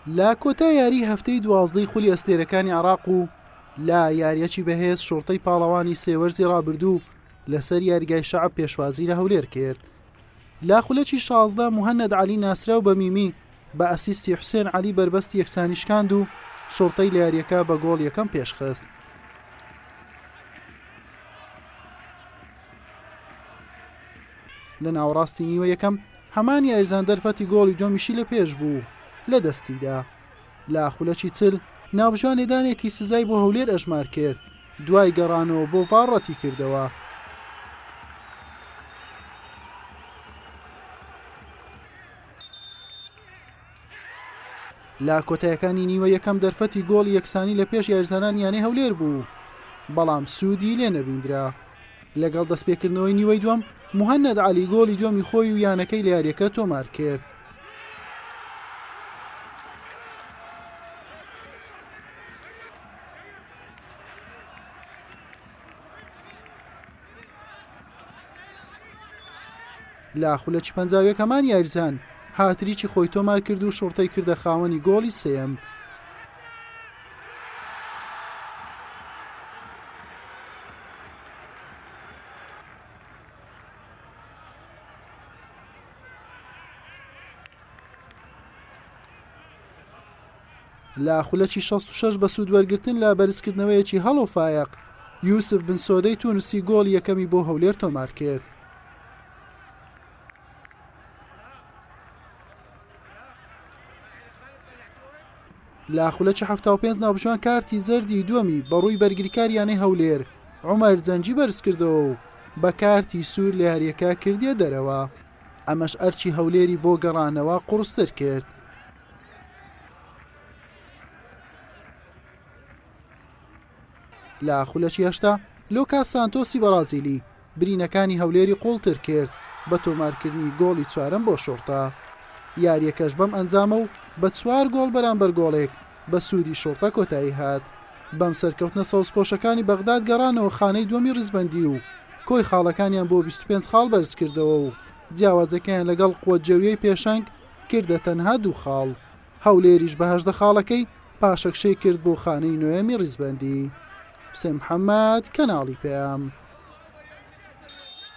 لا کۆتا یاری هەفتەی دوازدەی خولی ئەستێرەکانی عێراق و لا یاریەکی بەهێز شۆرتەی پاڵەوانی سێوەرزی ڕابردوو لەسەر یاریگای شەعب پێشوازی لە هەولێر کرد. لا خولەکی 16 موهەنەد عەلی ناسراو بە میمی بە ئەسیستی حوسێن عەلی بربەستی یەکسانیشکاند و شۆرتەی لە یاریەکە بە گۆڵ یەکەم پێشخست. لە ناوەڕاستی نیوە یەکەم هەمان یاریزان دەرفەتی گۆڵی دۆمیشی لە پێش بوو لە دەستیدا. لا خولەکی چل ناوبژوانێدانێکی سزای بۆ هەولێر ئەژمار کرد دوای گەڕانەوە بۆ ڤاڕەتی کردەوە. لا کۆتایەکانی نیوە یەکەم دەرفەتی گۆڵی یەکسانی لە پێش یاریزانان یانەی هەولێر بوو بەڵام سوودی لێ نەبیندرا. لەگەڵ دەستپێکردنەوەی نیوەی دووەم موهەنەد عەلی گۆڵی دووەمی خۆی و یانەکەی لە یاریەکە تۆمار کرد. لا خولەکی 50 هەمان یاریزان هاتریکی خۆی تۆمار کرد و شۆرتەی کردە خاوەنی گۆڵی سێم. لا خولەکی 66 بە سوودوەرگرتن لە بەرزکردنەوەیەکی هەڵۆ فایق یوسف بن سۆدەی تونوسی گۆڵ یەکەمی بۆ هەولێر تۆمار کرد. لا خولەکی 75 ناوبژوان کارتی زەردی دووەمی بەڕووی بەرگریکاریانەی هەولێر عومەر جەنجی بەرز کردەوە و بە کارتی سوور لە یاریەکە کردیە دەرەوە. ئەمەش ئەرچی هەولێری بۆ گەڕانەوە قورستر کرد. لا خولەکی 80 لۆکاس سانتۆسی بەرازیلی برینەکانی هەولێری قوڵتر کرد بە تۆمارکردنی گۆڵی چوارەم بۆ شۆرتە. یاریەکەش بەم ئەنجامە و بە 4 گۆڵ بەرامبەر گۆڵێک بە سوودی شۆرتە کۆتایی هات. بەم سەرکەوتنە سەوزپۆشەکانی بەغداد گەڕانەوە خانەی دووەمی ڕزبەندی و کۆی خاڵەکانیان بۆ 25 خاڵ بەرز کردەوە و جیاوازەکەیان لەگەڵ قووەتجەویەی پێشەنگ کردە تەنها 2 خاڵ. هەولێریش بە 18 خاڵەکەی پاشەکشەی کرد بۆ خانەی نوێمی ڕزبەندی. حوسێن محەممەد، کەناڵی پێام.